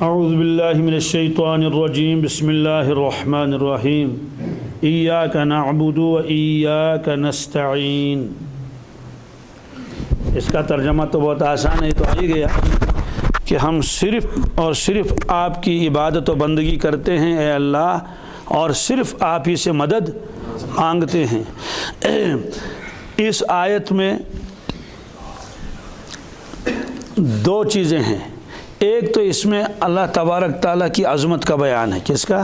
اعوذ باللہ من الشیطان الرجیم بسم اللہ الرحمن الرحیم ایاک نعبد و ایاک نستعین۔ اس کا ترجمہ تو بہت آسان ہے، تو آ ہی گیا کہ ہم صرف اور صرف آپ کی عبادت و بندگی کرتے ہیں اے اللہ، اور صرف آپ ہی سے مدد مانگتے ہیں۔ اس آیت میں دو چیزیں ہیں۔ ایک تو اس میں اللہ تبارک تعالیٰ کی عظمت کا بیان ہے۔ کس کا؟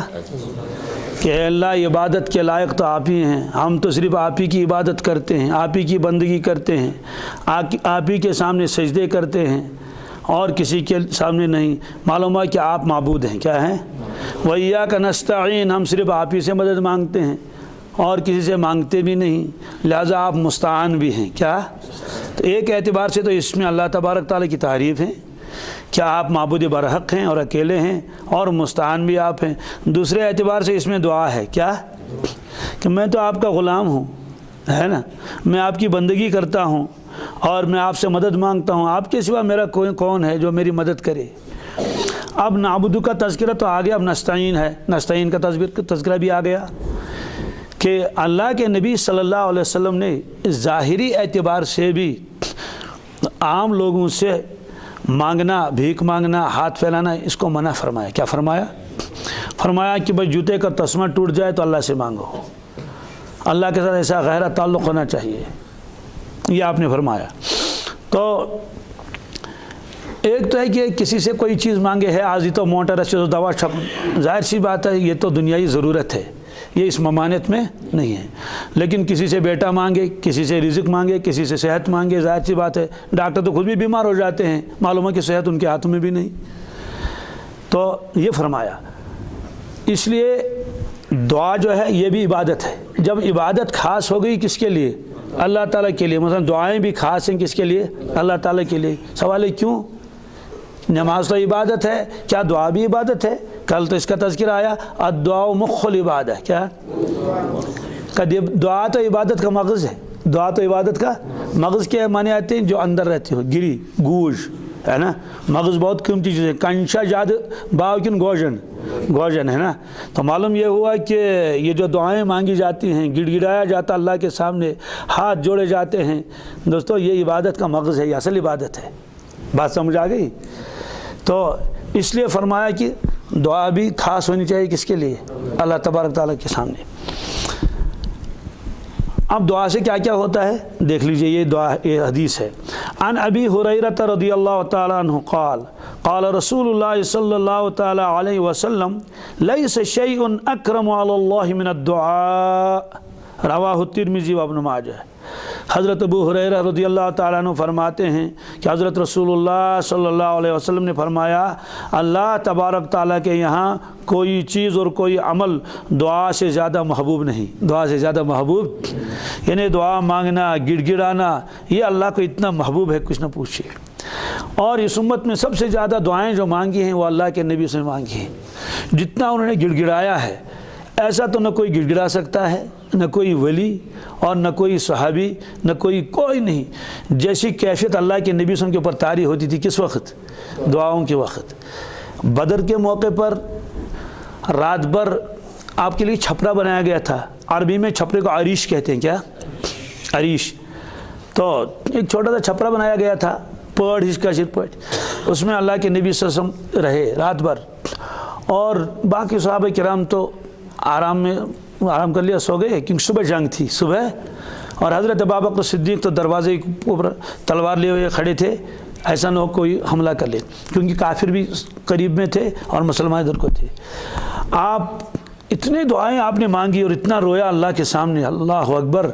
کہ اے اللہ عبادت کے لائق تو آپ ہی ہیں، ہم تو صرف آپ ہی کی عبادت کرتے ہیں، آپ ہی کی بندگی کرتے ہیں، آپ ہی کے سامنے سجدے کرتے ہیں اور کسی کے سامنے نہیں۔ معلوم ہے کہ آپ معبود ہیں، کیا ہیں؟ وَإِيَّاكَ نَسْتَعِينُ، ہم صرف آپ ہی سے مدد مانگتے ہیں اور کسی سے مانگتے بھی نہیں، لہذا آپ مستعان بھی ہیں۔ کیا؟ تو ایک اعتبار سے تو اس میں اللہ تبارک تعالیٰ کی تعریف ہے کہ آپ معبود برحق ہیں اور اکیلے ہیں اور مستعان بھی آپ ہیں۔ دوسرے اعتبار سے اس میں دعا ہے، کیا؟ کہ میں تو آپ کا غلام ہوں، ہے نا، میں آپ کی بندگی کرتا ہوں اور میں آپ سے مدد مانگتا ہوں، آپ کے سوا میرا کوئی کون ہے جو میری مدد کرے۔ اب نعبد کا تذکرہ تو آ گیا، اب نستعین ہے، نستعین کا تذکرہ بھی آ گیا کہ اللہ کے نبی صلی اللہ علیہ وسلم نے ظاہری اعتبار سے بھی عام لوگوں سے مانگنا، بھیک مانگنا، ہاتھ پھیلانا، اس کو منع فرمایا۔ کیا فرمایا؟ فرمایا کہ بھائی جوتے کا تسمہ ٹوٹ جائے تو اللہ سے مانگو، اللہ کے ساتھ ایسا گہرا تعلق ہونا چاہیے، یہ آپ نے فرمایا۔ تو ایک تو ہے کہ کسی سے کوئی چیز مانگے ہے، آج تو موٹر ہے تو دوا چھپ، ظاہر سی بات ہے یہ تو دنیائی ضرورت ہے، یہ اس ممانعت میں نہیں ہے۔ لیکن کسی سے بیٹا مانگے، کسی سے رزق مانگے، کسی سے صحت مانگے، ظاہر سی بات ہے ڈاکٹر تو خود بھی بیمار ہو جاتے ہیں، معلوم ہے کہ صحت ان کے ہاتھوں میں بھی نہیں۔ تو یہ فرمایا، اس لیے دعا جو ہے یہ بھی عبادت ہے۔ جب عبادت خاص ہو گئی کس کے لیے؟ اللہ تعالیٰ کے لیے، مثلا دعائیں بھی خاص ہیں کس کے لیے؟ اللہ تعالیٰ کے لیے۔ سوال ہے کیوں؟ نماز تو عبادت ہے، کیا دعا بھی عبادت ہے؟ کل تو اس کا تذکرہ آیا، الدعاء مخ العبادہ۔ کیا؟ دعا تو عبادت کا مغز ہے، دعا تو عبادت کا مغز کے معنی آتے ہیں جو اندر رہتے ہو، گری گوش ہے نا، مغز بہت قیمتی چیز ہے، کنشا جاد باوکن گوجن ہے نا۔ تو معلوم یہ ہوا کہ یہ جو دعائیں مانگی جاتی ہیں، گڑ گڑایا جاتا اللہ کے سامنے، ہاتھ جوڑے جاتے ہیں، دوستو یہ عبادت کا مغز ہے، یہ اصل عبادت ہے۔ بات سمجھ آ گئی؟ تو اس لیے فرمایا کہ دعا بھی خاص ہونی چاہیے کس کے لیے؟ اللہ تبارک تعالیٰ کے سامنے۔ اب دعا سے کیا کیا ہوتا ہے دیکھ لیجئے، یہ دعا، یہ حدیث ہے۔ عن ابی ہریرہ رضی اللہ تعالی عنہ قال قال رسول اللہ صلی اللہ تعالی علیہ وسلم لیس شیء اکرم علی اللہ من الدعاء، رواہ الترمذی و ابن ماجہ۔ حضرت ابو ہریرہ رضی اللہ تعالیٰ عنہ فرماتے ہیں کہ حضرت رسول اللہ صلی اللہ علیہ وسلم نے فرمایا، اللہ تبارک تعالیٰ کے یہاں کوئی چیز اور کوئی عمل دعا سے زیادہ محبوب نہیں۔ دعا سے زیادہ محبوب یعنی دعا مانگنا، گڑ گڑانا، یہ اللہ کو اتنا محبوب ہے کچھ نہ پوچھیے۔ اور اس امت میں سب سے زیادہ دعائیں جو مانگی ہیں وہ اللہ کے نبی سے مانگی ہیں۔ جتنا انہوں نے گڑ گڑایا ہے ایسا تو نہ کوئی گڑ گڑا سکتا ہے، نہ کوئی ولی اور نہ کوئی صحابی، نہ کوئی نہیں۔ جیسی کیفیت اللہ کے نبی صلی اللہ علیہ وسلم کے اوپر طاری ہوتی تھی کس وقت؟ دعاؤں کے وقت۔ بدر کے موقع پر رات بھر آپ کے لیے چھپرا بنایا گیا تھا، عربی میں چھپرے کو عریش کہتے ہیں۔ کیا؟ عریش۔ تو ایک چھوٹا سا چھپرا بنایا گیا تھا، پڑ اس کا پڑ، اس میں اللہ کے نبی صلی اللہ علیہ وسلم رہے رات بھر، اور باقی صحابہ کرام تو آرام کر لیا، سو گئے، کیونکہ صبح جنگ تھی صبح، اور حضرت ابوبکر صدیق تو دروازے کے اوپر تلوار لیے ہوئے کھڑے تھے، ایسا نہ ہو کوئی حملہ کر لے، کیونکہ کافر بھی قریب میں تھے اور مسلمان ادھر کو تھے۔ آپ اتنے دعائیں آپ نے مانگی اور اتنا رویا اللہ کے سامنے، اللہ اکبر،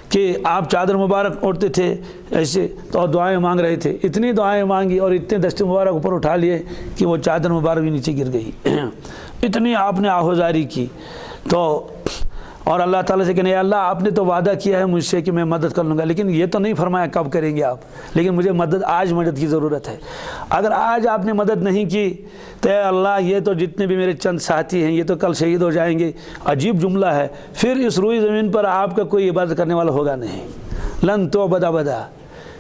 کہ آپ چادر مبارک اوڑھتے تھے ایسے تو دعائیں مانگ رہے تھے، اتنی دعائیں مانگی اور اتنے دستے مبارک اوپر اٹھا لیے کہ وہ چادر مبارک بھی نیچے گر گئی، اتنی آپ نے آہوزاری کی۔ تو اور اللہ تعالیٰ سے کہنے، اللہ آپ نے تو وعدہ کیا ہے مجھ سے کہ میں مدد کر لوں گا، لیکن یہ تو نہیں فرمایا کب کریں گے آپ، لیکن مجھے آج مدد کی ضرورت ہے۔ اگر آج آپ نے مدد نہیں کی تو اے اللہ یہ تو جتنے بھی میرے چند ساتھی ہیں یہ تو کل شہید ہو جائیں گے۔ عجیب جملہ ہے، پھر اس روئی زمین پر آپ کا کوئی عبادت کرنے والا ہوگا نہیں، لن تعبد ابدا،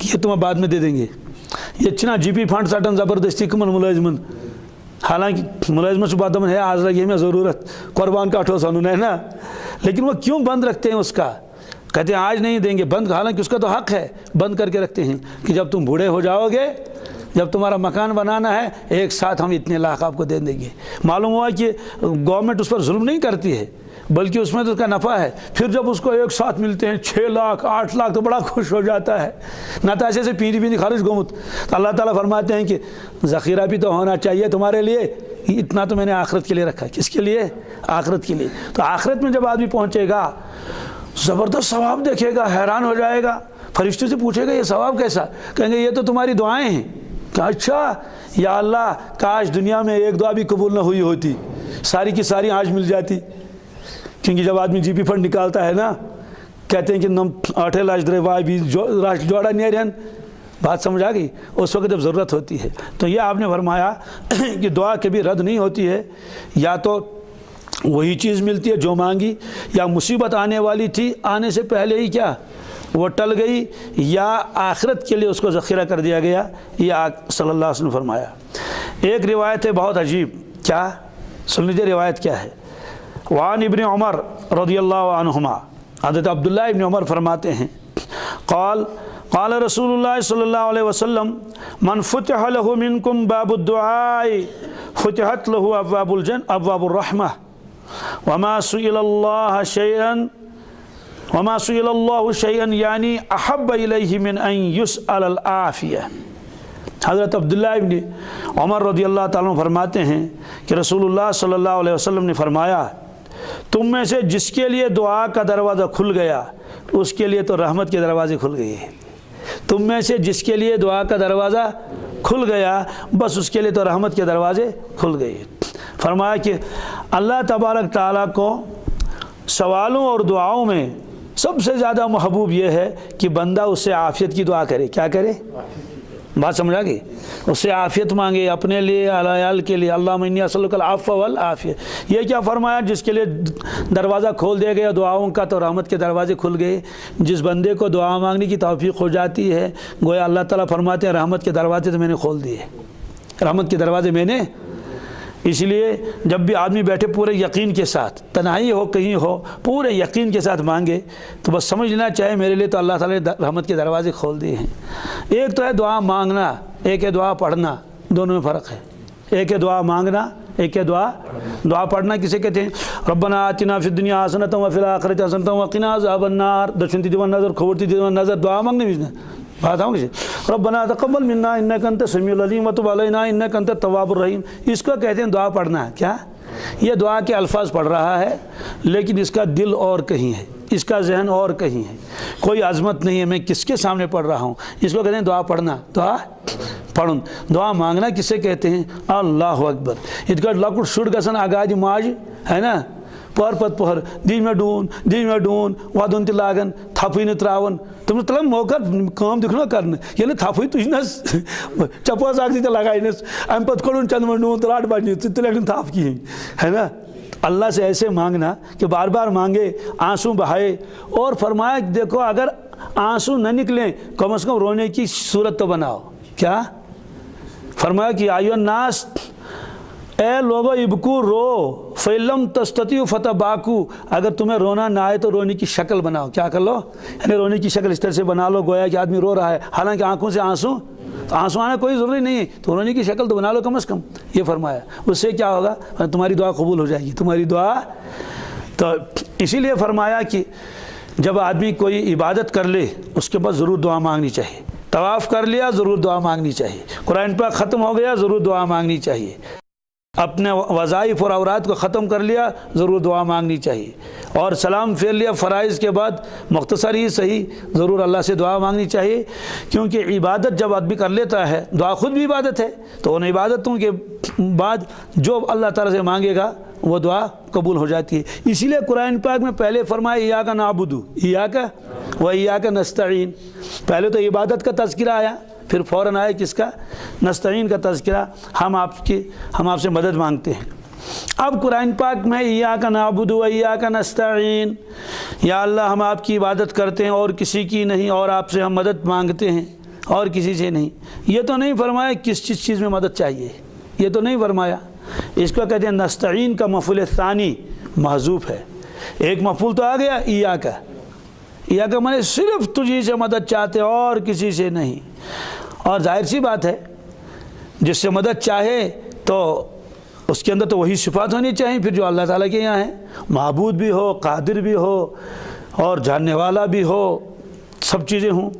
کہ یہ تمہیں بعد میں دے دیں گے. یہ چھنا جی پی فنڈ سٹن زبردستی کمن ملازمن، حالانکہ ملازمت سے بات ہے آج لگی ہمیں ضرورت قربان کاٹھو سنون ہے نا، لیکن وہ کیوں بند رکھتے ہیں اس کا؟ کہتے ہیں آج نہیں دیں گے بند، حالانکہ اس کا تو حق ہے، بند کر کے رکھتے ہیں کہ جب تم بوڑھے ہو جاؤ گے، جب تمہارا مکان بنانا ہے ایک ساتھ ہم اتنے لاکھ آپ کو دے دیں گے. معلوم ہوا کہ گورنمنٹ اس پر ظلم نہیں کرتی ہے بلکہ اس میں تو اس کا نفع ہے. پھر جب اس کو ایک ساتھ ملتے ہیں 6 لاکھ 8 لاکھ تو بڑا خوش ہو جاتا ہے، نہ تو ایسے سے پیری پیری خارج گمت. تو اللہ تعالیٰ فرماتے ہیں کہ ذخیرہ بھی تو ہونا چاہیے تمہارے لیے، اتنا تو میں نے آخرت کے لیے رکھا. کس کے لیے؟ آخرت کے لیے. تو آخرت میں جب آدمی پہنچے گا زبردست ثواب دیکھے گا، حیران ہو جائے گا، فرشتے سے پوچھے گا یہ ثواب کیسا؟ کہیں گے یہ تو تمہاری دعائیں ہیں. کہ اچھا یا اللہ کاش دنیا میں ایک دعا بھی قبول نہ ہوئی ہوتی، ساری کی ساری آج مل جاتی. کیونکہ جب آدمی جی پی فنڈ نکالتا ہے نا، کہتے ہیں کہ نم 8 لاکھ درے وائی بھی جوڑا نیرین، بات سمجھ آ گئی؟ اس وقت جب ضرورت ہوتی ہے. تو یہ آپ نے فرمایا کہ دعا کبھی رد نہیں ہوتی ہے، یا تو وہی چیز ملتی ہے جو مانگی، یا مصیبت آنے والی تھی آنے سے پہلے ہی کیا وہ ٹل گئی، یا آخرت کے لیے اس کو ذخیرہ کر دیا گیا. یہ صلی اللہ علیہ وسلم نے فرمایا. ایک روایت ہے بہت عجیب، کیا سن لیجیے روایت کیا ہے. وعن ابن عمر رضی اللہ عنہما، حضرت عبداللہ ابن عمر فرماتے ہیں قال رسول اللہ صلی اللہ علیہ وسلم من فتح له منکم باب الدعاء فتحت له ابواب الجنة ابواب الرحمہ وما سئل اللہ شیئا یعنی احب الیہ من ان یسأل العافیہ. حضرت عبداللہ ابن عمر رضی اللہ تعالیٰ فرماتے ہیں کہ رسول اللہ صلی اللہ علیہ وسلم نے فرمایا تم میں سے جس کے لیے دعا کا دروازہ کھل گیا اس کے لیے تو رحمت کے دروازے کھل گئے. تم میں سے جس کے لیے دعا کا دروازہ کھل گیا بس اس کے لیے تو رحمت کے دروازے کھل گئے. فرمایا کہ اللہ تبارک تعالیٰ کو سوالوں اور دعاؤں میں سب سے زیادہ محبوب یہ ہے کہ بندہ اس سے عافیت کی دعا کرے. کیا کرے؟ بات سمجھا گئی؟ اس سے عافیت مانگے، اپنے لیے عیال کے لیے. اللہم انی اسألک العفو والعافیہ. یہ کیا فرمایا؟ جس کے لیے دروازہ کھول دیا گیا دعاؤں کا تو رحمت کے دروازے کھل گئے. جس بندے کو دعا مانگنے کی توفیق ہو جاتی ہے گویا اللہ تعالیٰ فرماتے ہیں رحمت کے دروازے تو میں نے کھول دیے، رحمت کے دروازے میں نے. اس لیے جب بھی آدمی بیٹھے پورے یقین کے ساتھ، تنہائی ہو کہیں ہو، پورے یقین کے ساتھ مانگے تو بس سمجھ لینا چاہے میرے لیے تو اللہ تعالیٰ نے رحمت کے دروازے کھول دیے ہیں. ایک تو ہے دعا مانگنا، ایک ہے دعا پڑھنا، دونوں میں فرق ہے. ایک ہے دعا مانگنا، ایک ہے دعا پڑھنا. کسے کہتے ہیں؟ ربنا آتنا فی الدنیا حسنۃ وفی الآخرۃ حسنۃ وقنا عذاب النار. دشنتی دیوان نظر کھوڑتی دیوان نظر دعا مانگنے بھی بات ہوں گی. ربنا تقبل منا انک انت السمیع العلیم وتب علینا انک انت التواب الرحیم. اس کو کہتے ہیں دعا پڑھنا. کیا یہ دعا کے الفاظ پڑھ رہا ہے لیکن اس کا دل اور کہیں ہے، اس کا ذہن اور کہیں ہے، کوئی عظمت نہیں ہے میں کس کے سامنے پڑھ رہا ہوں. اس کو کہتے ہیں دعا پڑھنا. دعا پڑھن. دعا مانگنا کسے کہتے ہیں؟ اللہ اکبر. یہ لکٹ شڑ گسن آگاج ماج ہے نا، پہر پت پہر دی میں ڈون ودن تہ لاگن تھپی نہ تراون. تم تلان موقع کام دکھنا کرنے یعنی تھپی تجنس چپوس اکھ تہ لگائنس ام پت کڑن چند من ڈون تہ 8 بجے ژٕ لگن تھپ کہین ہے نا. اللہ سے ایسے مانگنا کہ بار بار مانگے، آنسو بہائے. اور فرمایا دیکھو اگر آنسو نہ نکلیں کم از کم رونے کی صورت تو بناؤ. کیا فرمایا کہ ایھا الناس، اے لوگو ابکو رو فیلم تستطیعوا فتباکو. اگر تمہیں رونا نہ آئے تو رونے کی شکل بناؤ. کیا کر لو؟ یعنی رونے کی شکل اس طرح سے بنا لو گویا کہ آدمی رو رہا ہے حالانکہ آنکھوں سے آنسو آنا کوئی ضروری نہیں ہے، تو رونے کی شکل تو بنا لو کم از کم. یہ فرمایا. اس سے کیا ہوگا؟ تمہاری دعا قبول ہو جائے گی، تمہاری دعا. تو اسی لیے فرمایا کہ جب آدمی کوئی عبادت کر لے اس کے بعد ضرور دعا مانگنی چاہیے. طواف کر لیا ضرور دعا مانگنی چاہیے. قرآن پاک ختم ہو گیا ضرور دعا مانگنی چاہیے. اپنے وظائف اور اورات کو ختم کر لیا ضرور دعا مانگنی چاہیے. اور سلام پھیر لیا فرائض کے بعد مختصر ہی صحیح ضرور اللہ سے دعا مانگنی چاہیے. کیونکہ عبادت جب آدمی کر لیتا ہے، دعا خود بھی عبادت ہے، تو ان عبادتوں کے بعد جو اللہ تعالیٰ سے مانگے گا وہ دعا قبول ہو جاتی ہے. اسی لیے قرآن پاک میں پہلے فرمایا ایاک نعبد ایاک و ایاک نستعین. پہلے تو عبادت کا تذکرہ آیا، پھر فوراً آئے کس کا؟ نستعین کا تذکرہ. ہم آپ سے مدد مانگتے ہیں. اب قرآن پاک میں ایاک نعبد و ایاک نستعین، یا اللہ ہم آپ کی عبادت کرتے ہیں اور کسی کی نہیں، اور آپ سے ہم مدد مانگتے ہیں. اور کسی سے نہیں۔ یہ تو نہیں فرمایا کس چیز میں مدد چاہیے، یہ تو نہیں فرمایا۔ اس کو کہتے ہیں نستعین کا مفعول ثانی محذوف ہے۔ ایک مفعول تو آ گیا ایاکا، ایاکا مانے صرف تجھی سے مدد چاہتے اور کسی سے نہیں۔ اور ظاہر سی بات ہے جس سے مدد چاہے تو اس کے اندر تو وہی صفات ہونی چاہیے پھر جو اللہ تعالیٰ کے یہاں ہے، معبود بھی ہو، قادر بھی ہو اور جاننے والا بھی ہو، سب چیزیں ہوں۔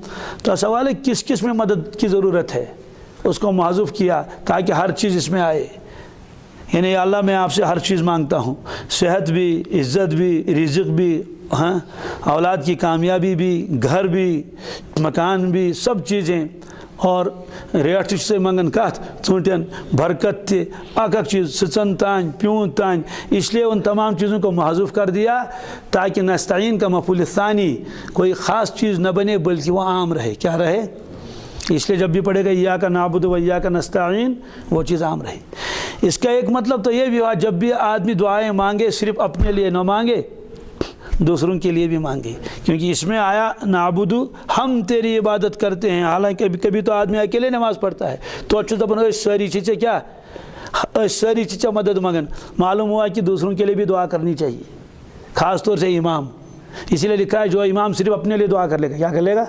تو سوال ہے کس کس میں مدد کی ضرورت ہے، اس کو محذوف کیا تاکہ ہر چیز اس میں آئے۔ یعنی اللہ میں آپ سے ہر چیز مانگتا ہوں، صحت بھی، عزت بھی، رزق بھی، ہاں اولاد کی کامیابی بھی، گھر بھی، مکان بھی، سب چیزیں، اور ریٹ سے منگن کت ژوٗنٛٹٮ۪ن برکت تہِ اک چیز سٕژن تان پیوٗنٛت تان، اس لیے ان تمام چیزوں کو محذوف کر دیا تاکہ نستعین کا مفعول ثانی کوئی خاص چیز نہ بنے بلکہ وہ عام رہے۔ کیا رہے؟ اس لیے جب بھی پڑھے گا ایاک نعبد و ایاک نستعین وہ چیز عام رہے۔ اس کا ایک مطلب تو یہ بھی ہوا جب بھی آدمی دعائیں مانگے صرف اپنے لیے نہ مانگے، دوسروں کے لیے بھی مانگے، کیونکہ اس میں آیا نعبد، ہم تیری عبادت کرتے ہیں۔ حالانکہ کبھی کبھی تو آدمی اکیلے نماز پڑھتا ہے تو اچھا دپان ساری چیزیں کیا ساری چیزیں مدد مانگن۔ معلوم ہوا کہ دوسروں کے لیے بھی دعا کرنی چاہیے، خاص طور سے امام۔ اسی لیے لکھا ہے جو امام صرف اپنے لیے دعا کر لے گا کیا کر لے گا؟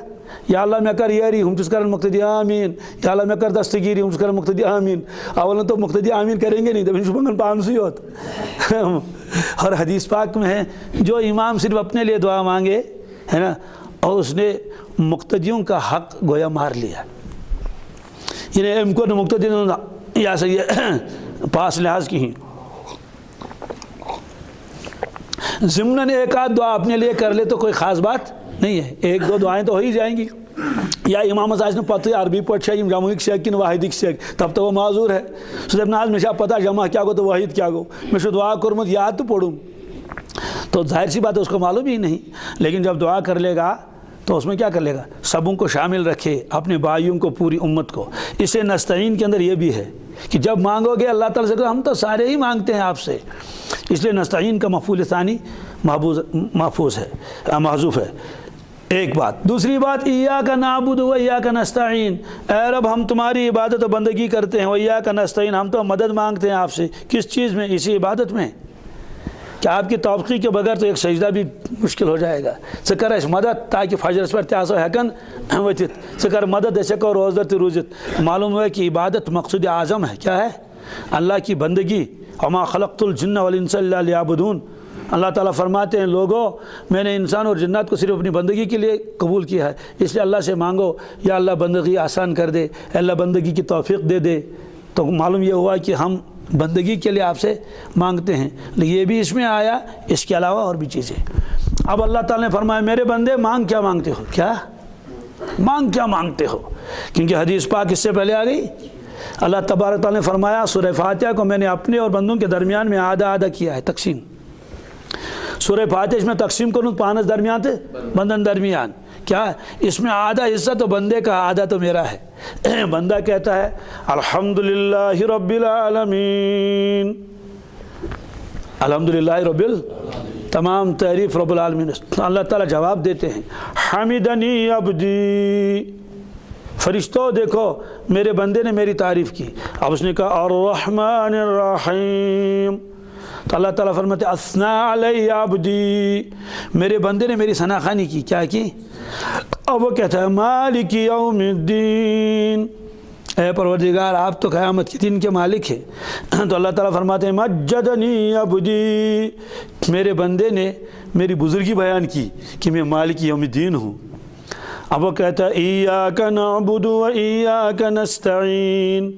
یا اللہ میں کر یاری ہم چس کرن مقتدی آمین، یا اللہ میں کر دستگیری ہم چس کرن مقتدی آمین۔ اولا تو مقتدی آمین کریں گے نہیں تو انشو منگن پانسی ہوتا۔ اور حدیث پاک میں ہے جو امام صرف اپنے لیے دعا مانگے ہے نا، اور اس نے مقتدیوں کا حق گویا مار لیا۔ یعنی ام کو مقتدی یا سے پاس لحاظ کی ہیں ضمناً ایک آدھ دعا اپنے لیے کر لے تو کوئی خاص بات نہیں ہے، ایک دو دعائیں تو ہو ہی جائیں گی۔ یا امامس آس پتہ عربی پہ جمعک سیک کن واحدک سیک تب تو وہ معذور ہے۔ سہ دپ نا مجھے پتہ جمع کیا گو تو واحد کیا گو، میں دعا کورمت یاد تو پڑھوں، تو ظاہر سی بات ہے اس کو معلوم ہی نہیں۔ لیکن جب دعا کر لے گا تو اس میں کیا کر لے گا؟ سبوں کو شامل رکھے، اپنے بھائیوں کو، پوری امت کو۔ اسے نستعین کے اندر یہ بھی ہے کہ جب مانگو گے اللہ تعالیٰ سے کہ ہم تو سارے ہی مانگتے ہیں آپ سے، اس لیے نستعین کا مفعول ثانی محفوظ ہے، محذوف ہے۔ ایک بات۔ دوسری بات ایاک نعبد و ایاک نستعین، اے رب ہم تمہاری عبادت و بندگی کرتے ہیں، و ایاک نستعین ہم تو مدد مانگتے ہیں آپ سے۔ کس چیز میں؟ اسی عبادت میں۔ کیا آپ کی توفیق کے بغیر تو ایک سجدہ بھی مشکل ہو جائے گا۔ ژٕ کر اَسہِ مدد تاکہ فجرس پر تہِ آسو ہٮ۪کان ؤتھِتھ، ژٕ کر مدد أسۍ ہٮ۪کو روزدر تہِ روٗزِتھ۔ معلوم ہوا کہ عبادت مقصود اعظم ہے۔ کیا ہے؟ اللہ کی بندگی۔ وما خلقت الجن والانس الا لیعبدون۔ اللہ تعالیٰ فرماتے ہیں لوگوں میں نے انسان اور جنات کو صرف اپنی بندگی کے لیے قبول کیا ہے، اس لیے اللہ سے مانگو یا اللہ بندگی آسان کر دے، اللہ بندگی کی توفیق دے دے۔ تو معلوم یہ ہوا کہ ہم بندگی کے لیے آپ سے مانگتے ہیں، لیکن یہ بھی اس میں آیا، اس کے علاوہ اور بھی چیزیں۔ اب اللہ تعالیٰ نے فرمایا میرے بندے مانگ کیا مانگتے ہو؟ کیا مانگ کیا مانگتے ہو؟ کیونکہ حدیث پاک اس سے پہلے آ گئی۔ اللہ تبارک تعالیٰ نے فرمایا سورہ فاتحہ کو میں نے اپنے اور بندوں کے درمیان میں آدھا آدھا کیا ہے، تقسیم۔ سورہ فاتحہ اس میں تقسیم کروں پانس درمیان تھے بندن درمیان، کیا اس میں آدھا حصہ تو بندے کا، آدھا تو میرا ہے۔ بندہ کہتا ہے الحمدللہ رب العالمین، الحمدللہ رب تمام تعریف رب العالمین۔ اللہ تعالیٰ جواب دیتے ہیں حمدنی عبدی، فرشتوں دیکھو میرے بندے نے میری تعریف کی۔ اب اس نے کہا الرحمن الرحیم، تو اللہ تعالیٰ فرماتے اثنا علی عبدی، میرے بندے نے میری ثنا خوانی کی۔ کیا کی؟ اب وہ کہتا ہے مالک یوم الدین، اے پروردگار آپ تو قیامت کے دن کے مالک ہیں۔ تو اللہ تعالیٰ فرماتے ہیں مجدنی عبدی، میرے بندے نے میری بزرگی بیان کی کہ میں مالک یوم الدین ہوں۔ اب وہ کہتا ہے ایاک نعبد و ایاک نستعین،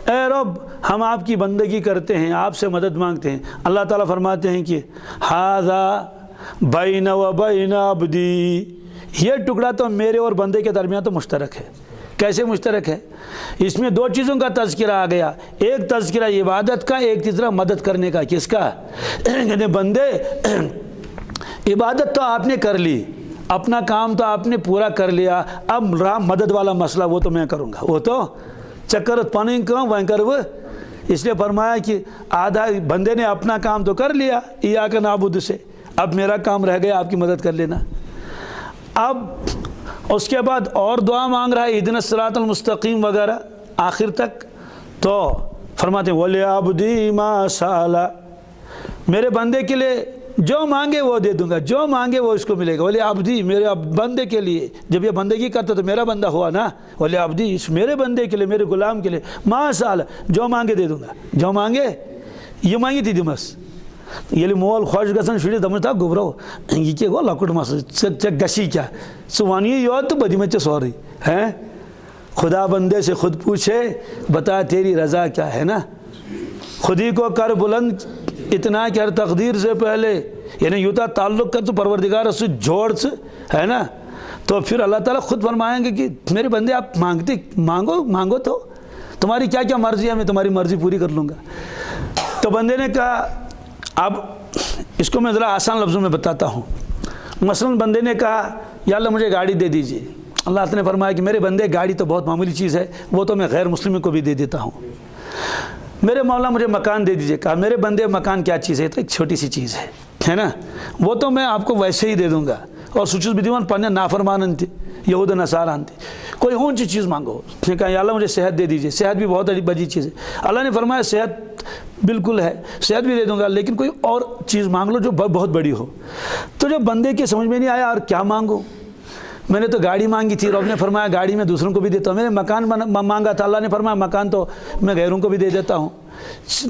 اے رب ہم آپ کی بندگی کرتے ہیں، آپ سے مدد مانگتے ہیں۔ اللہ تعالیٰ فرماتے ہیں کہ ھذا بین و بین عبدی، یہ ٹکڑا تو میرے اور بندے کے درمیان تو مشترک ہے۔ کیسے مشترک ہے؟ اس میں دو چیزوں کا تذکرہ آ گیا، ایک تذکرہ عبادت کا، ایک تیسرا مدد کرنے کا۔ کس کا؟ کہتے بندے عبادت تو آپ نے کر لی، اپنا کام تو آپ نے پورا کر لیا، اب رہا مدد والا مسئلہ وہ تو میں کروں گا، وہ تو چکر پانی کام وہیں کر وہ۔ اس لیے فرمایا کہ آدھا بندے نے اپنا کام تو کر لیا ایاک نعبد سے، اب میرا کام رہ گیا آپ کی مدد کر لینا۔ اب اس کے بعد اور دعا مانگ رہا ہے اہدنا الصراط المستقیم وغیرہ آخر تک، تو فرماتے ہیں وَلِعَبْدِي مَا سَأَلَ، میرے بندے کے لیے جو مانگے وہ دے دوں گا، جو مانگے وہ اس کو ملے گا۔ وَلِعَبْدِي، میرے بندے کے لیے، جب یہ بندگی کرتا تو میرا بندہ ہوا نا، وَلِعَبْدِي، اس میرے بندے کے لیے، میرے غلام کے لیے، مَا سَأَلَ، جو مانگے دے دوں گا، جو مانگے یہ مانگی تھی دمس یلی مول خوش گژھان شُرِس دپان تا گوبرو یہ کیا گو لۄکُٹ مسلہٕ ژےٚ گژھی کیا، ژٕ وَن یہِ یوت تہٕ بہٕ دِمے ژےٚ سورُے ہیں۔ خدا بندے سے خود پوچھے بتا تیری رضا کیا ہے نا، خود ہی کو کر بلند اتنا کہ ہر تقدیر سے پہلے، یعنی یوتا تعلق کر تو پروردگار سے جوڑ سے ہے نا، تو پھر اللہ تعالیٰ خود فرمائیں گے کہ میرے بندے آپ مانگتے مانگو تو تمہاری کیا کیا مرضی ہے، میں تمہاری مرضی پوری کر لوں گا۔ تو بندے نے کہا، اب اس کو میں ذرا آسان لفظوں میں بتاتا ہوں۔ مثلاً بندے نے کہا یا اللہ مجھے گاڑی دے دیجیے، اللہ تعالیٰ نے فرمایا کہ میرے بندے گاڑی تو بہت معمولی چیز ہے، وہ تو میں غیر مسلم کو بھی دے دیتا ہوں۔ میرے مولا مجھے مکان دے دیجیے، کہا میرے بندے مکان کیا چیز ہے، تو ایک چھوٹی سی چیز ہے نا، وہ تو میں آپ کو ویسے ہی دے دوں گا۔ اور سوچس بدیوان پڑھنے نافرمانن تھے، یہود نصاران تھے، کوئی اونچی چیز مانگو۔ اس نے کہا یا اللہ مجھے صحت دے دیجیے، صحت بھی بہت بڑی چیز ہے۔ اللہ نے فرمایا صحت بالکل ہے، صحت بھی دے دوں گا، لیکن کوئی اور چیز مانگ لو جو بہت بڑی ہو۔ تو جب بندے کے سمجھ میں نہیں آیا اور کیا مانگو، میں نے تو گاڑی مانگی تھی، رب نے فرمایا گاڑی میں دوسروں کو بھی دیتا ہوں، میں نے مکان مانگا تھا، اللہ نے فرمایا مکان تو میں غیروں کو بھی دے دیتا ہوں۔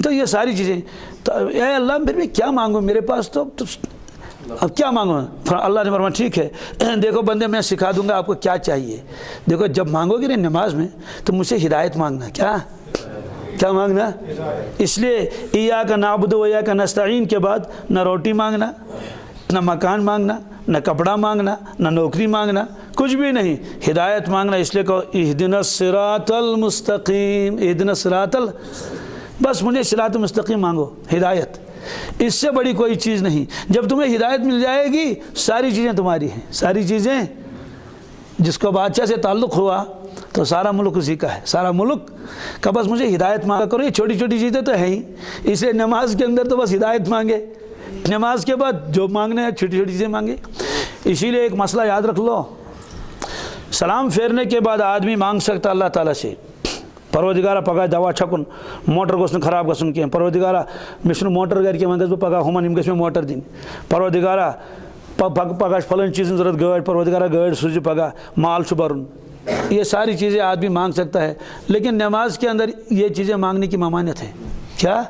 تو یہ ساری چیزیں، تو اے اللہ پھر میں کیا مانگوں، میرے پاس تو اب کیا مانگوں۔ اللہ نے فرمایا ٹھیک ہے، دیکھو بندے میں سکھا دوں گا آپ کو کیا چاہیے۔ دیکھو جب مانگو گے نا نماز میں تو مجھ سے ہدایت مانگنا، کیا مانگنا، اس لیے ایاک نعبد و ایاک نستعین کے بعد نہ روٹی مانگنا، نہ مکان مانگنا، نہ کپڑا مانگنا، نہ نوکری مانگنا، کچھ بھی نہیں، ہدایت مانگنا۔ اس لیے کہو اہدنا الصراط المستقیم، اہدنا الصراط بس مجھے صراط مستقیم مانگو، ہدایت، اس سے بڑی کوئی چیز نہیں۔ جب تمہیں ہدایت مل جائے گی ساری چیزیں تمہاری ہیں، ساری چیزیں۔ جس کو بادشاہ سے تعلق ہوا تو سارا ملک اسی کا ہے، سارا ملک کا، بس مجھے ہدایت مانگا کرو۔ یہ چھوٹی چھوٹی چیزیں تو ہیں ہی، اس لیے نماز کے اندر تو بس ہدایت مانگے، نماز کے بعد جو مانگنے ہیں چھوٹی چھوٹی چیزیں مانگے۔ اسی لیے ایک مسئلہ یاد رکھ لو، سلام پھیرنے کے بعد آدمی مانگ سکتا اللہ تعالیٰ سے، پروردگارہ پگہ دوا چھکن، موٹر گوس نہ خراب گژھن کینٛہہ، پروردگارہ مےٚ چھُنہٕ موٹر گھرِ کینٛہہ، وۄنۍ گژھٕ بہٕ پگہ ہُمن یِم گژھِ مےٚ موٹر دِنۍ، پروردگارہ پگہ چھِ پھلٲنۍ چیٖزن ضروٗرت گٲڑۍ، پروردگارہ گٲڑۍ سوٗزِ پگہ، مال چھُ بھرُن۔ یہ ساری چیزیں آدمی مانگ سکتا ہے، لیکن نماز کے اندر یہ چیزیں مانگنے کی ممانعت ہے۔ کیا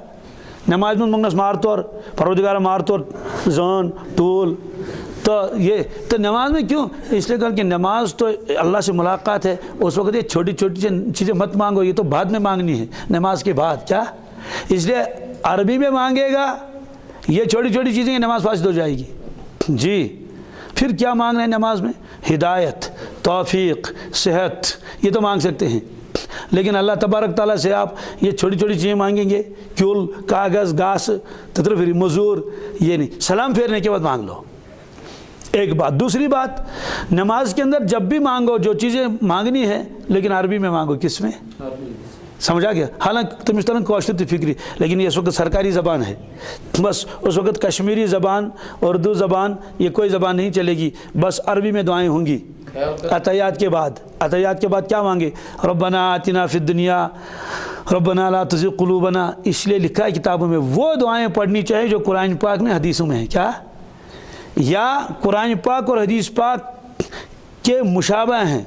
نماز میں منگنس مار طور، پروردگارہ مار طور، زان ٹول، تو یہ تو نماز میں کیوں؟ اس لیے کہ نماز تو اللہ سے ملاقات ہے، اس وقت یہ چھوٹی چھوٹی چیزیں مت مانگو، یہ تو بعد میں مانگنی ہے، نماز کے بعد۔ کیا اس لیے عربی میں مانگے گا یہ چھوٹی چھوٹی چیزیں، نماز فاسد ہو جائے گی جی۔ پھر کیا مانگنا ہے نماز میں؟ ہدایت، توفیق، صحت، یہ تو مانگ سکتے ہیں، لیکن اللہ تبارک تعالیٰ سے آپ یہ چھوٹی چھوٹی چیزیں مانگیں گے، کیول، کاغذ، گھاس، تتر پھر مزور، یہ نہیں۔ سلام پھیرنے کے بعد مانگ لو، ایک بات۔ دوسری بات، نماز کے اندر جب بھی مانگو جو چیزیں مانگنی ہے، لیکن عربی میں مانگو، کس میں؟ سمجھا گیا؟ حالانکہ تم اس طرح کوشش تھی فکری، لیکن یہ اس وقت سرکاری زبان ہے، بس اس وقت کشمیری زبان، اردو زبان، یہ کوئی زبان نہیں چلے گی، بس عربی میں دعائیں ہوں گی۔ عطیات کے بعد کیا مانگے؟ ربنا آتنا فی الدنیا ربنا لا تزغ قلوبنا۔ اس لیے لکھا ہے کتابوں میں وہ دعائیں پڑھنی چاہیے جو قرآن پاک میں حدیثوں میں ہیں، کیا؟ یا قرآن پاک اور حدیث پاک کے مشابہ ہیں،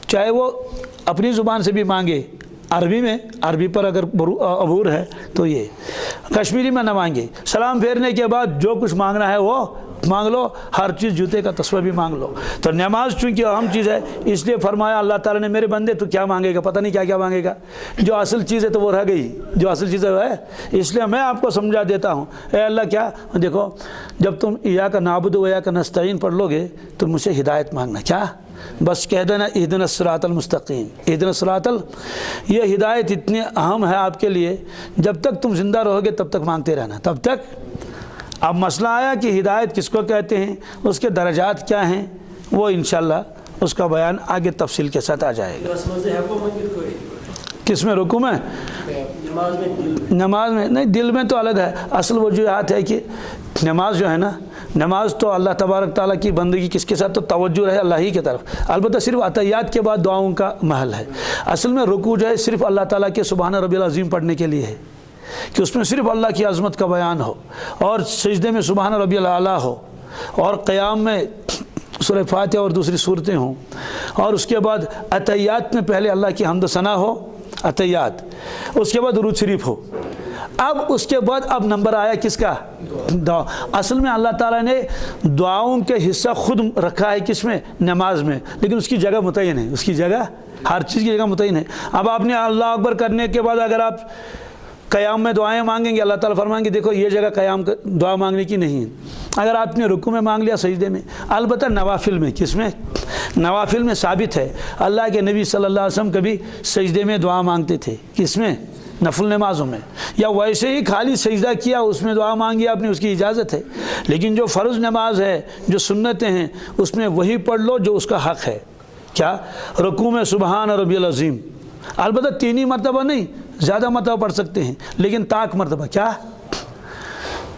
چاہے وہ اپنی زبان سے بھی مانگے، عربی میں، عربی پر اگر عبور ہے تو یہ، کشمیری میں نہ مانگے۔ سلام پھیرنے کے بعد جو کچھ مانگنا ہے وہ مانگ لو، ہر چیز، جوتے کا تسبیح بھی مانگ لو۔ تو نماز چونکہ اہم چیز ہے، اس لیے فرمایا اللہ تعالیٰ نے میرے بندے تو کیا مانگے گا، پتہ نہیں کیا کیا مانگے گا، جو اصل چیز ہے تو وہ رہ گئی، جو اصل چیز ہے، اس لیے میں آپ کو سمجھا دیتا ہوں۔ اے اللہ کیا، دیکھو جب تم ایاک نعبد و ایاک نستعین پڑھ لو گے تو مجھ سے ہدایت مانگنا، کیا؟ بس کہہ دینا اہدنا الصراط المستقیم، اہدنا الصراط یہ ہدایت اتنی اہم ہے آپ کے لیے، جب تک تم زندہ رہو گے تب تک مانگتے رہنا، تب تک۔ اب مسئلہ آیا کہ ہدایت کس کو کہتے ہیں، اس کے درجات کیا ہیں، وہ انشاءاللہ اس کا بیان آگے تفصیل کے ساتھ آ جائے گا۔ کس میں رکوع ہے؟ نماز میں نہیں، دل میں تو الگ ہے۔ اصل وجوہات ہے کہ نماز جو ہے نا نماز تو اللہ تبارک تعالیٰ کی بندگی کس کے ساتھ تو توجہ ہے اللہ ہی کی طرف، البتہ صرف عطیات کے بعد دعاؤں کا محل ہے۔ اصل میں رکوع جو ہے صرف اللہ تعالیٰ کے سبحان ربی العظیم پڑھنے کے لیے ہے کہ اس میں صرف اللہ کی عظمت کا بیان ہو، اور سجدے میں سبحان ربی الاعلیٰ ہو، اور قیام میں سورہ فاتحہ اور دوسری صورتیں ہوں، اور اس کے بعد عطیات میں پہلے اللہ کی حمد و ثنا ہو، عطیات، اس کے بعد درود شریف ہو۔ اب اس کے بعد اب نمبر آیا کس کا؟ دعا۔ اصل میں اللہ تعالیٰ نے دعاؤں کے حصہ خود رکھا ہے کس میں؟ نماز میں، لیکن اس کی جگہ متعین ہے، اس کی جگہ، ہر چیز کی جگہ متعین ہے۔ اب آپ نے اللہ اکبر کرنے کے بعد اگر آپ قیام میں دعائیں مانگیں گے، اللہ تعالیٰ فرمائیں گے دیکھو یہ جگہ قیام دعا مانگنے کی نہیں ہے۔ اگر آپ نے رکوع میں مانگ لیا، سجدے میں، البتہ نوافل میں، کس میں؟ نوافل میں ثابت ہے اللہ کے نبی صلی اللہ علیہ وسلم کبھی سجدے میں دعا مانگتے تھے، کس میں؟ نفل نمازوں میں، یا ویسے ہی خالی سجدہ کیا اس میں دعا مانگی آپ نے، اس کی اجازت ہے۔ لیکن جو فرض نماز ہے، جو سنتیں ہیں، اس میں وہی پڑھ لو جو اس کا حق ہے۔ کیا؟ رکوع میں سبحان ربی العظیم، البتہ 3 ہی مرتبہ نہیں، زیادہ مرتبہ پڑھ سکتے ہیں، لیکن طاق مرتبہ کیا؟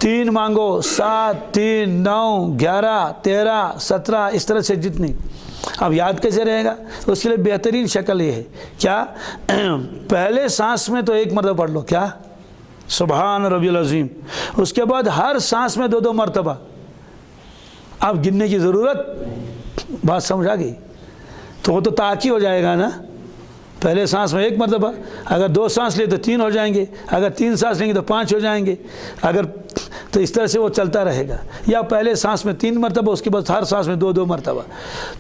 3 مانگو، 7، 3، 9، 11، 13، 17، اس طرح سے جتنی۔ اب یاد کیسے رہے گا؟ اس کے لیے بہترین شکل یہ ہے، کیا؟ پہلے سانس میں تو 1 مرتبہ پڑھ لو، کیا؟ سبحان ربی العظیم، اس کے بعد ہر سانس میں 2 مرتبہ۔ اب گننے کی ضرورت، بات سمجھ آ گئی؟ تو وہ تو طاقی ہو جائے گا نا، پہلے سانس میں 1 مرتبہ، اگر 2 سانس لے تو 3 ہو جائیں گے، اگر 3 سانس لیں گے تو 5 ہو جائیں گے، اگر تو اس طرح سے وہ چلتا رہے گا۔ یا پہلے سانس میں 3 مرتبہ، اس کے بعد ہر سانس میں 2 مرتبہ،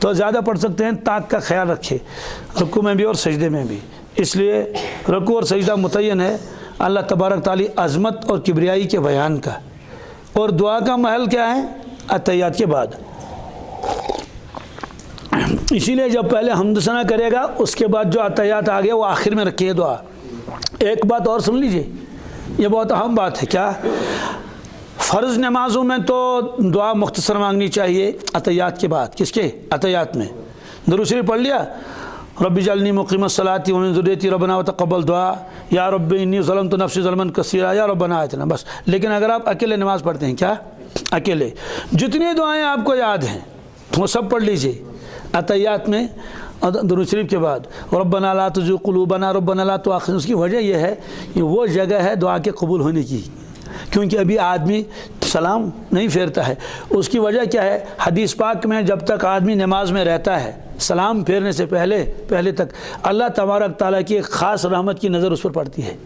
تو زیادہ پڑھ سکتے ہیں۔ طاق کا خیال رکھے رکوع میں بھی اور سجدے میں بھی، اس لیے رکوع اور سجدہ متعین ہے اللہ تبارک تعالی عظمت اور کبریائی کے بیان کا۔ اور دعا کا محل کیا ہے؟ عطیات کے بعد۔ اسی لیے جب پہلے حمد ثنا کرے گا، اس کے بعد جو عطیات آ گیا وہ آخر میں رکھیے دعا۔ ایک بات اور سن لیجئے، یہ بہت اہم بات ہے، کیا؟ فرض نمازوں میں تو دعا مختصر مانگنی چاہیے عطیات کے بعد، کس کے؟ عطیات میں۔ درود شریف پڑھ لیا، رب اجعلنی مقیم الصلاۃ ومن ذریتی ربنا وتقبل دعا، یا رب انی ظلمت نفسی ظلما کثیرا یا ربنا آتنا، بس۔ لیکن اگر آپ اکیلے نماز پڑھتے ہیں، کیا؟ اکیلے جتنی دعائیں آپ کو یاد ہیں وہ سب پڑھ لیجئے عطیات میں درود شریف کے بعد۔ ربنا لا تزغ قلوبنا ربنا لا تؤاخذنا، اس کی وجہ یہ ہے کہ وہ جگہ ہے دعا کے قبول ہونے کی، کیونکہ ابھی آدمی سلام نہیں پھیرتا ہے۔ اس کی وجہ کیا ہے؟ حدیث پاک میں جب تک آدمی نماز میں رہتا ہے، سلام پھیرنے سے پہلے تک اللہ تبارک تعالیٰ کی ایک خاص رحمت کی نظر اس پر پڑتی ہے۔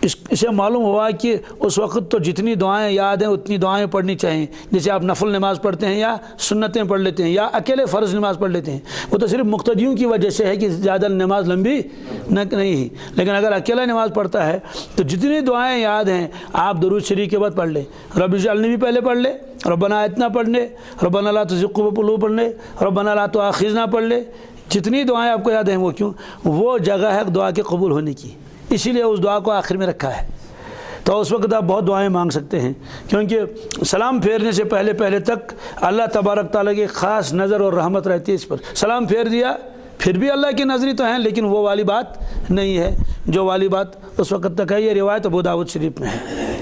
اسے معلوم ہوا کہ اس وقت تو جتنی دعائیں یاد ہیں اتنی دعائیں پڑھنی چاہیے، جیسے آپ نفل نماز پڑھتے ہیں یا سنتیں پڑھ لیتے ہیں یا اکیلے فرض نماز پڑھ لیتے ہیں، وہ تو صرف مقتدیوں کی وجہ سے ہے کہ زیادہ نماز لمبی نہیں ہے۔ لیکن اگر اکیلا نماز پڑھتا ہے تو جتنی دعائیں یاد ہیں آپ درود شریف کے بعد پڑھ لیں، رب اجعلنی بھی پہلے پڑھ لیں، ربنا آتنا پڑھ لیں، ربنا لا تزغ قلوبنا پڑھ لیں، ربنا لا تؤاخذنا پڑھ لیں۔ جتنی دعائیں آپ کو یاد ہیں وہ کیوں؟ وہ جگہ ہے دعا کے قبول ہونے کی، اسی لیے اس دعا کو آخر میں رکھا ہے۔ تو اس وقت آپ بہت دعائیں مانگ سکتے ہیں، کیونکہ سلام پھیرنے سے پہلے تک اللہ تبارک تعالیٰ کی خاص نظر اور رحمت رہتی ہے اس پر۔ سلام پھیر دیا پھر بھی اللہ کی نظری تو ہیں، لیکن وہ والی بات نہیں ہے جو والی بات اس وقت تک ہے۔ یہ روایت ابو داؤد شریف میں ہے۔